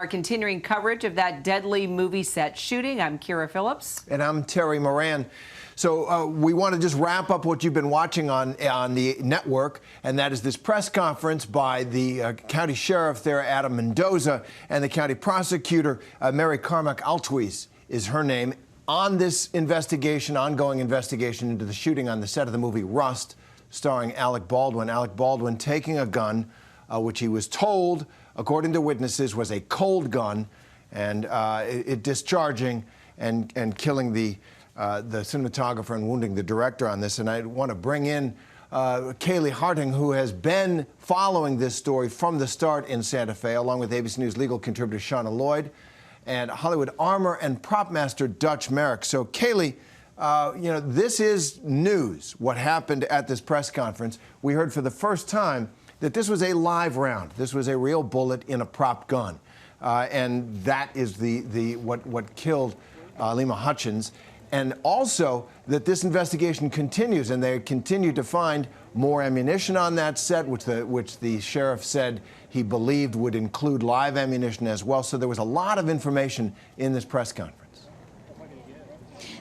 Our continuing coverage of that deadly movie set shooting. I'm Kira Phillips. And I'm Terry Moran. So we want to just wrap up what you've been watching on the network, and that is this press conference by the county sheriff there, Adam Mendoza, and the county prosecutor, Mary Carmack Altwies is her name, on this investigation, ongoing investigation into the shooting on the set of the movie Rust, starring Alec Baldwin. Alec Baldwin taking a gun, which he was told, according to witnesses, was a cold gun, and it discharging and killing the cinematographer and wounding the director on this. And I want to bring in Kaylee Harting, who has been following this story from the start in Santa Fe, along with ABC News legal contributor Shauna Lloyd and Hollywood armor and prop master Dutch Merrick. So, Kaylee, you know, this is news, what happened at this press conference. We heard for the first time that this was a live round. This was a real bullet in a prop gun. And that is what killed Lima Hutchins. And also that this investigation continues, and they continue to find more ammunition on that set, which the sheriff said he believed would include live ammunition as well. So there was a lot of information in this press conference.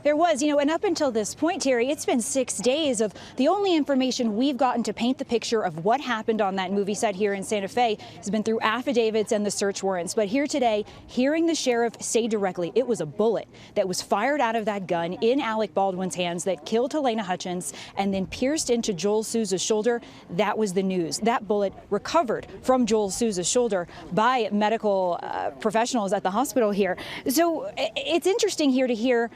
There was, and up until this point, Terry, it's been 6 days of the only information we've gotten to paint the picture of what happened on that movie set here in Santa Fe has been through affidavits and the search warrants. But here today, hearing the sheriff say directly it was a bullet that was fired out of that gun in Alec Baldwin's hands that killed Helena Hutchins and then pierced into Joel Souza's shoulder, that was the news. That bullet recovered from Joel Souza's shoulder by medical professionals at the hospital here. So it's interesting here to hear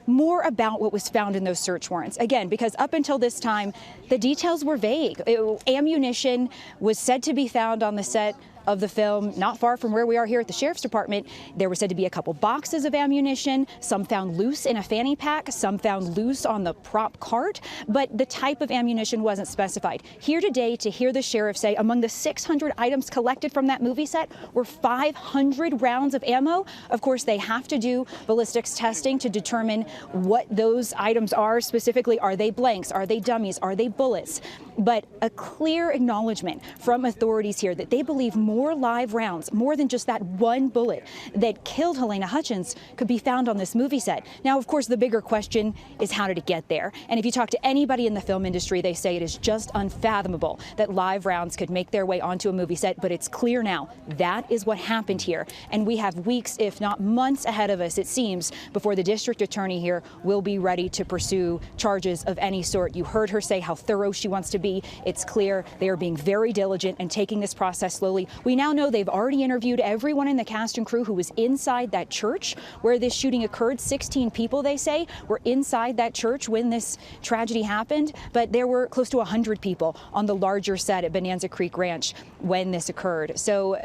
more about what was found in those search warrants. Again, because up until this time, the details were vague. Ammunition was said to be found on the set of the film, not far from where we are here at the Sheriff's Department. There were said to be a couple boxes of ammunition, some found loose in a fanny pack, some found loose on the prop cart, but the type of ammunition wasn't specified. Here today to hear the sheriff say among the 600 items collected from that movie set were 500 rounds of ammo. Of course, they have to do ballistics testing to determine what those items are. Specifically, are they blanks? Are they dummies? Are they bullets? But a clear acknowledgement from authorities here that they believe more live rounds, more than just that one bullet that killed Helena Hutchins, could be found on this movie set. Now, of course, the bigger question is how did it get there? And if you talk to anybody in the film industry, they say it is just unfathomable that live rounds could make their way onto a movie set. But it's clear now that is what happened here. And we have weeks, if not months ahead of us, it seems, before the district attorney here will be ready to pursue charges of any sort. You heard her say how thorough she wants to be. It's clear they are being very diligent and taking this process slowly. We now know they've already interviewed everyone in the cast and crew who was inside that church where this shooting occurred. 16 people, they say, were inside that church when this tragedy happened, but there were close to 100 people on the larger set at Bonanza Creek Ranch when this occurred. So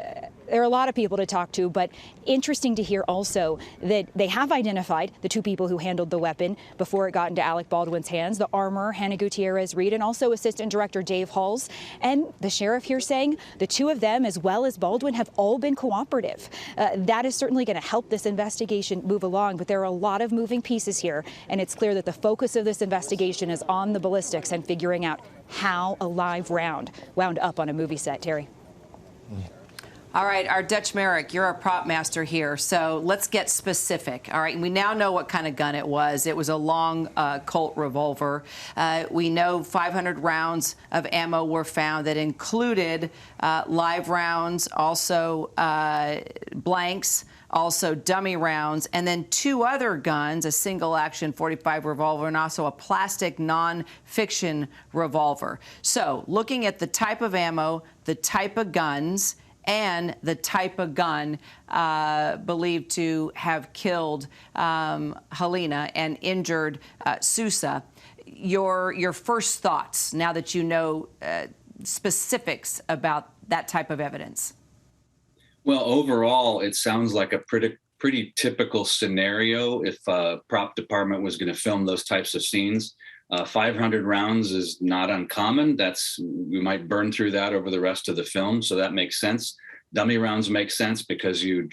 there are a lot of people to talk to, but interesting to hear also that they have identified the two people who handled the weapon before it got into Alec Baldwin's hands, the armorer, Hannah Gutierrez-Reed, and also Assistant Director Dave Halls. And the sheriff here saying the two of them, as well as Baldwin, have all been cooperative. That is certainly going to help this investigation move along, but there are a lot of moving pieces here, and it's clear that the focus of this investigation is on the ballistics and figuring out how a live round wound up on a movie set. Terry. All right, our Dutch Merrick, you're our prop master here, so let's get specific. All right, we now know what kind of gun it was. It was a long Colt revolver. We know 500 rounds of ammo were found that included live rounds, also blanks, also dummy rounds, and then two other guns, a single-action .45 revolver and also a plastic non-fiction revolver. So looking at the type of ammo, the type of guns, and the type of gun believed to have killed Helena and injured Souza. Your first thoughts now that you know specifics about that type of evidence? Well, overall, it sounds like a pretty typical scenario if a prop department was going to film those types of scenes. 500 rounds is not uncommon. We might burn through that over the rest of the film, so that makes sense. Dummy rounds make sense because you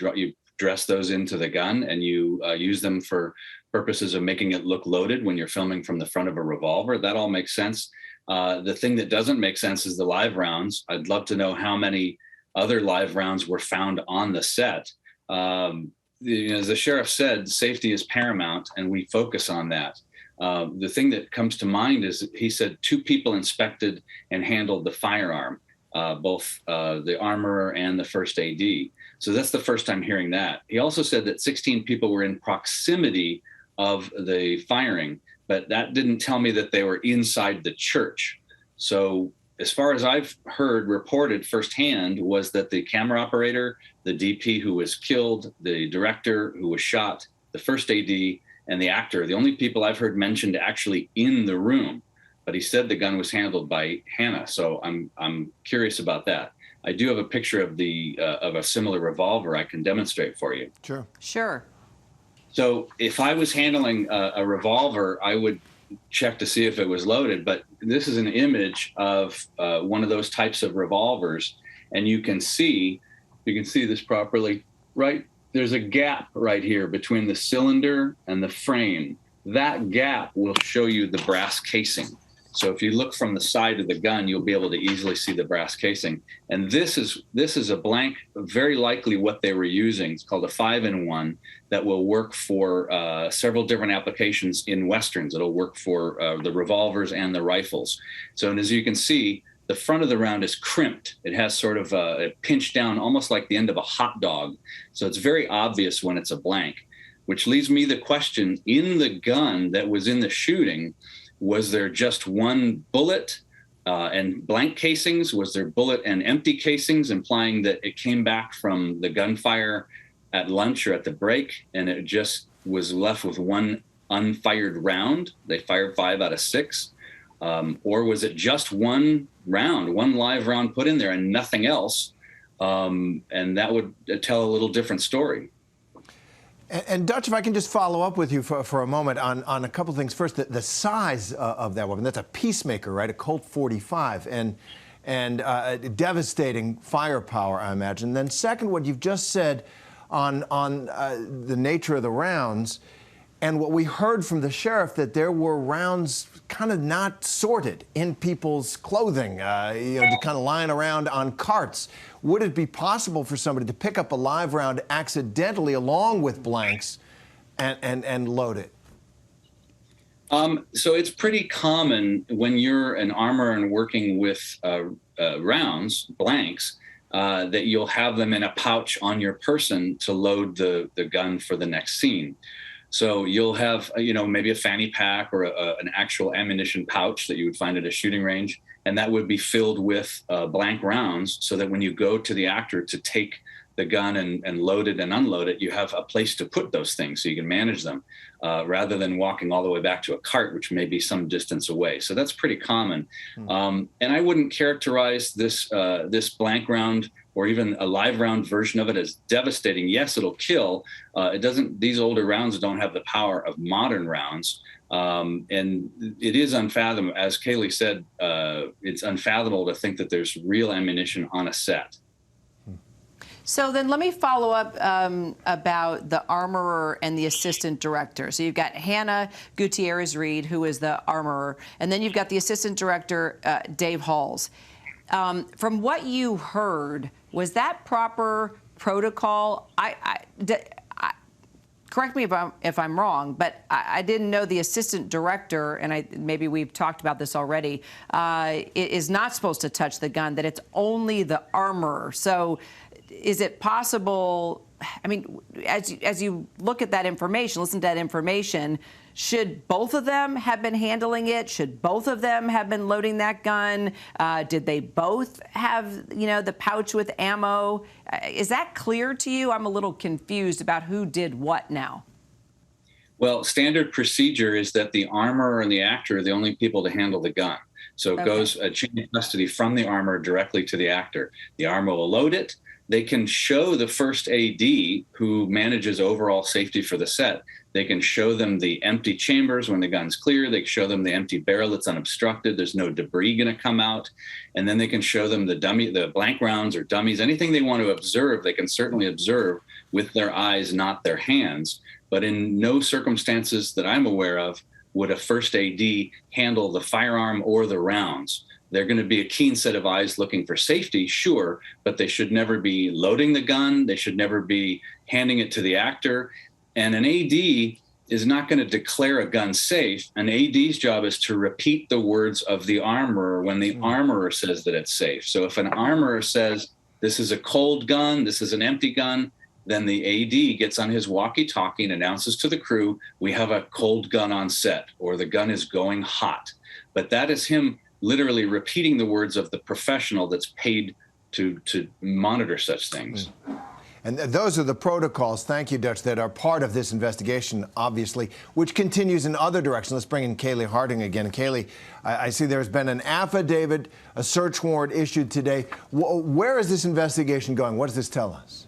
dress those into the gun and you use them for purposes of making it look loaded when you're filming from the front of a revolver. That all makes sense. The thing that doesn't make sense is the live rounds. I'd love to know how many other live rounds were found on the set. As the sheriff said, safety is paramount, and we focus on that. The thing that comes to mind is he said 2 people inspected and handled the firearm, both the armorer and the first AD. So that's the first time hearing that. He also said that 16 people were in proximity of the firing, but that didn't tell me that they were inside the church. So as far as I've heard reported firsthand was that the camera operator, the DP who was killed, the director who was shot, the first AD, and the actor, the only people I've heard mentioned actually in the room. But he said the gun was handled by Hannah, so I'm curious about that. I do have a picture of of a similar revolver I can demonstrate for you. Sure. Sure. So if I was handling a revolver, I would check to see if it was loaded. But this is an image of one of those types of revolvers, and you can see this properly, right? There's a gap right here between the cylinder and the frame. That gap will show you the brass casing. So if you look from the side of the gun, you'll be able to easily see the brass casing. And this is a blank, very likely what they were using. It's called a 5-in-1 that will work for several different applications in Westerns. It'll work for the revolvers and the rifles. So, and as you can see, the front of the round is crimped. It has sort of a pinched down, almost like the end of a hot dog. So it's very obvious when it's a blank, which leaves me the question, in the gun that was in the shooting, was there just one bullet and blank casings? Was there bullet and empty casings, implying that it came back from the gunfire at lunch or at the break, and it just was left with one unfired round? They fired 5 out of 6. Or was it just one round, one live round put in there and nothing else? And that would tell a little different story. And Dutch, if I can just follow up with you for a moment on a couple of things. First, the size of that weapon. That's a Peacemaker, right? A Colt 45, and devastating firepower, I imagine. Then second, what you've just said on the nature of the rounds, and what we heard from the sheriff, that there were rounds kind of not sorted in people's clothing, just kind of lying around on carts. Would it be possible for somebody to pick up a live round accidentally along with blanks and load it? So it's pretty common when you're an armorer and working with rounds, blanks, that you'll have them in a pouch on your person to load the gun for the next scene. So you'll have, maybe a fanny pack or an actual ammunition pouch that you would find at a shooting range, and that would be filled with blank rounds, so that when you go to the actor to take the gun and load it and unload it, you have a place to put those things so you can manage them, rather than walking all the way back to a cart, which may be some distance away. So that's pretty common. And I wouldn't characterize this blank round or even a live round version of it as devastating. Yes, it'll kill. These older rounds don't have the power of modern rounds. And it is unfathomable, as Kaylee said, it's unfathomable to think that there's real ammunition on a set. So then let me follow up about the armorer and the assistant director. So you've got Hannah Gutierrez-Reed, who is the armorer, and then you've got the assistant director, Dave Halls. From what you heard, was that proper protocol? Correct me if I'm wrong, but I didn't know the assistant director, and maybe we've talked about this already, is not supposed to touch the gun, that it's only the armorer. So is it possible, I mean, as you look at that information, listen to that information, should both of them have been handling it? Should both of them have been loading that gun? Did they both have, the pouch with ammo? Is that clear to you? I'm a little confused about who did what now. Well, standard procedure is that the armorer and the actor are the only people to handle the gun. So it goes a chain of custody from the armorer directly to the actor. The armorer will load it. They can show the first AD, who manages overall safety for the set. They can show them the empty chambers when the gun's clear. They can show them the empty barrel that's unobstructed. There's no debris going to come out. And then they can show them the blank rounds or dummies. Anything they want to observe, they can certainly observe with their eyes, not their hands. But in no circumstances that I'm aware of would a first AD handle the firearm or the rounds. They're going to be a keen set of eyes looking for safety, sure, but they should never be loading the gun. They should never be handing it to the actor. And an AD is not going to declare a gun safe. An AD's job is to repeat the words of the armorer when the armorer says that it's safe. So if an armorer says, this is a cold gun, this is an empty gun, then the AD gets on his walkie-talkie and announces to the crew, we have a cold gun on set, or the gun is going hot. But that is him literally repeating the words of the professional that's paid to monitor such things. And those are the protocols, thank you, Dutch, that are part of this investigation, obviously, which continues in other directions. Let's bring in Kaylee Harding again. Kaylee, I see there's been an affidavit, a search warrant issued today. Where is this investigation going? What does this tell us?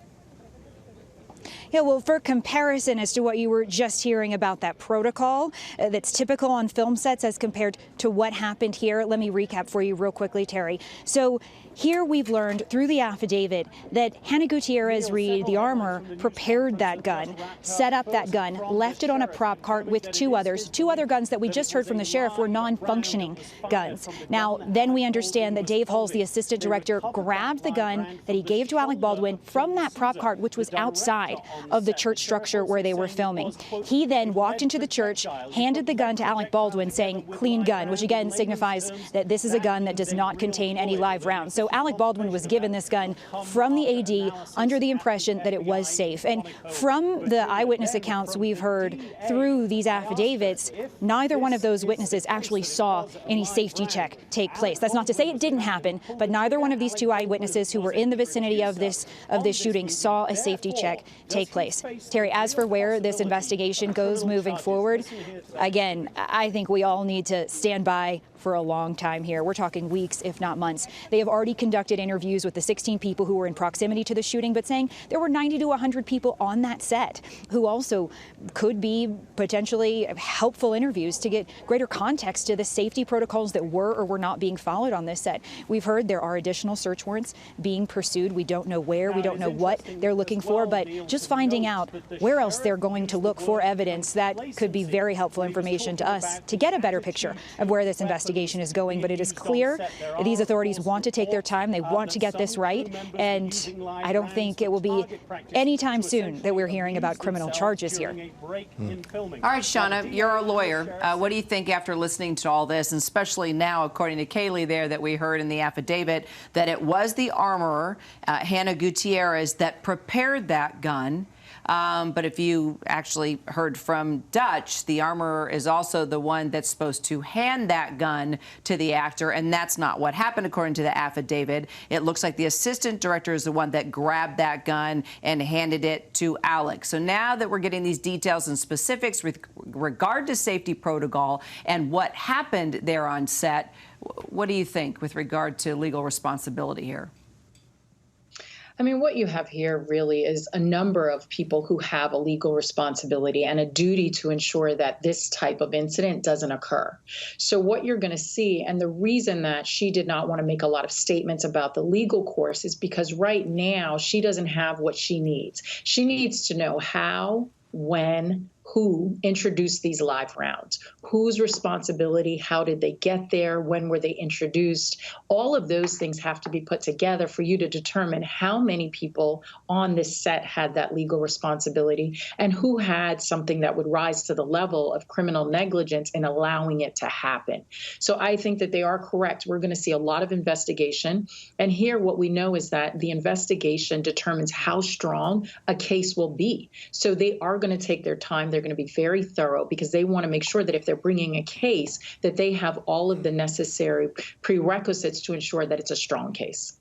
Yeah, well, for comparison as to what you were just hearing about that protocol that's typical on film sets as compared to what happened here, let me recap for you real quickly, Terry. So here we've learned through the affidavit that Hannah Gutierrez Reed, the armorer, prepared that gun, set up that gun, left it on a prop cart with two other guns that we just heard from the sheriff were non-functioning guns. Now, then we understand that Dave Halls, the assistant director, grabbed the gun that he gave to Alec Baldwin from that prop cart, which was outside of the church structure where they were filming. He then walked into the church, handed the gun to Alec Baldwin, saying, clean gun, which again signifies that this is a gun that does not contain any live rounds. So Alec Baldwin was given this gun from the AD under the impression that it was safe. And from the eyewitness accounts we've heard through these affidavits, neither one of those witnesses actually saw any safety check take place. That's not to say it didn't happen, but neither one of these two eyewitnesses who were in the vicinity of this shooting saw a safety check take place. Terry, as for where this investigation goes moving forward, again, I think we all need to stand by for a long time here. We're talking weeks, if not months. They have already conducted interviews with the 16 people who were in proximity to the shooting, but saying there were 90 to 100 people on that set who also could be potentially helpful interviews to get greater context to the safety protocols that were or were not being followed on this set. We've heard there are additional search warrants being pursued. We don't know where, we don't know what they're looking for, but just finding out where else they're going to look for evidence, that could be very helpful information to us to get a better picture of where this investigation is going. But it is clear these authorities want to take their time. They want to get this right. And I don't think it will be anytime soon that we're hearing about criminal charges here. All right, Shauna, you're a lawyer. What do you think after listening to all this, and especially now, according to Kaylee there, that we heard in the affidavit, that it was the armorer, Hannah Gutierrez, that prepared that gun? But if you actually heard from Dutch, the armorer is also the one that's supposed to hand that gun to the actor, and that's not what happened according to the affidavit. It looks like the assistant director is the one that grabbed that gun and handed it to Alec. So now that we're getting these details and specifics with regard to safety protocol and what happened there on set, what do you think with regard to legal responsibility here? I mean, what you have here really is a number of people who have a legal responsibility and a duty to ensure that this type of incident doesn't occur. So what you're going to see, and the reason that she did not want to make a lot of statements about the legal course, is because right now she doesn't have what she needs. She needs to know how, when, who introduced these live rounds, whose responsibility, how did they get there, when were they introduced. All of those things have to be put together for you to determine how many people on this set had that legal responsibility and who had something that would rise to the level of criminal negligence in allowing it to happen. So I think that they are correct. We're going to see a lot of investigation. And here what we know is that the investigation determines how strong a case will be. So they are going to take their time. They're going to be very thorough because they want to make sure that if they're bringing a case, that they have all of the necessary prerequisites to ensure that it's a strong case.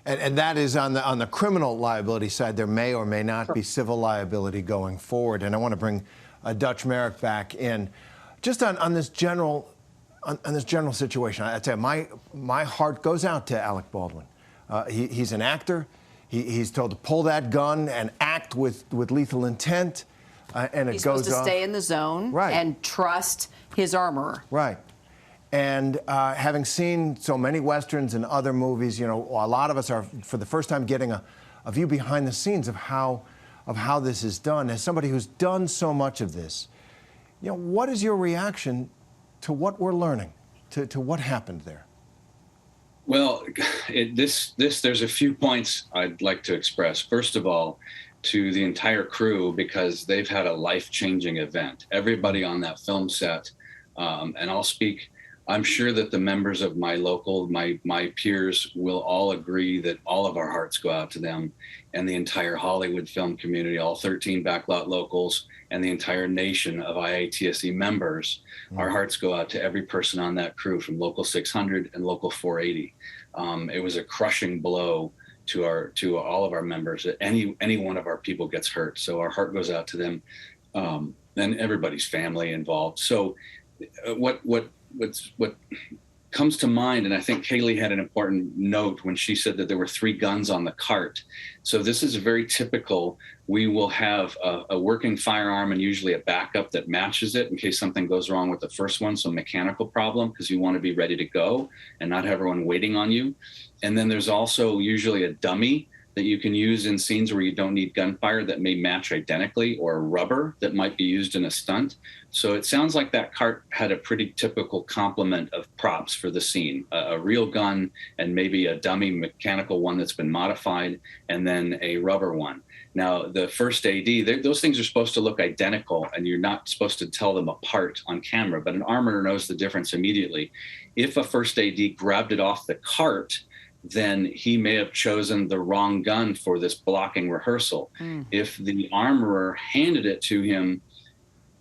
And that is on the criminal liability side. There may or may not be civil liability going forward. And I want to bring Dutch Merrick back in, just on this general situation. I tell you, my heart goes out to Alec Baldwin. He's an actor. He's told to pull that gun and act with lethal intent. And he's supposed to stay in the zone, right, and trust his armorer. Right. And having seen so many Westerns and other movies, you know, a lot of us are, for the first time, getting a view behind the scenes of how this is done. As somebody who's done so much of this, you know, what is your reaction to what we're learning, to what happened there? Well, there's a few points I'd like to express. First of all, to the entire crew because they've had a life-changing event. Everybody on that film set, and I'm sure that the members of my peers will all agree that all of our hearts go out to them and the entire Hollywood film community, all 13 backlot locals, and the entire nation of IATSE members. Our hearts go out to every person on that crew from Local 600 and Local 480. It was a crushing blow to all of our members that any one of our people gets hurt. So our heart goes out to them, and everybody's family involved. So what comes to mind, and I think Kaylee had an important note when she said that there were 3 guns on the cart. So this is very typical. We will have a working firearm and usually a backup that matches it in case something goes wrong with the first one. So mechanical problem, because you want to be ready to go and not have everyone waiting on you. And then there's also usually a dummy that you can use in scenes where you don't need gunfire that may match identically, or rubber that might be used in a stunt. So it sounds like that cart had a pretty typical complement of props for the scene, a real gun and maybe a dummy mechanical one that's been modified, and then a rubber one. Now, the first AD, those things are supposed to look identical, and you're not supposed to tell them apart on camera, but an armorer knows the difference immediately. If a first AD grabbed it off the cart, then he may have chosen the wrong gun for this blocking rehearsal. If the armorer handed it to him,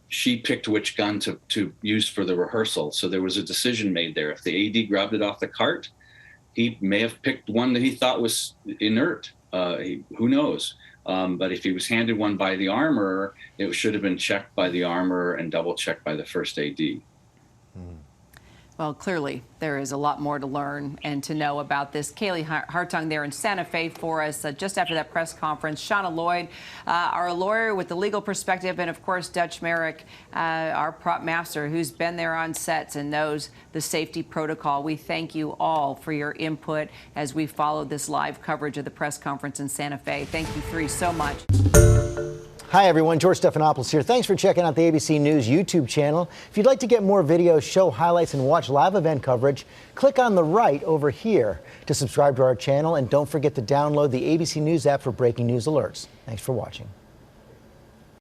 she picked which gun to use for the rehearsal. So there was a decision made there. If the AD grabbed it off the cart, he may have picked one that he thought was inert. Who knows? But if he was handed one by the armorer, it should have been checked by the armorer and double checked by the first AD. Well, clearly, there is a lot more to learn and to know about this. Kaylee Hartung there in Santa Fe for us just after that press conference. Shauna Lloyd, our lawyer with the legal perspective, and, of course, Dutch Merrick, our prop master, who's been there on sets and knows the safety protocol. We thank you all for your input as we followed this live coverage of the press conference in Santa Fe. Thank you three so much. Hi, everyone. George Stephanopoulos here. Thanks for checking out the ABC News YouTube channel. If you'd like to get more videos, show highlights, and watch live event coverage, click on the right over here to subscribe to our channel. And don't forget to download the ABC News app for breaking news alerts. Thanks for watching.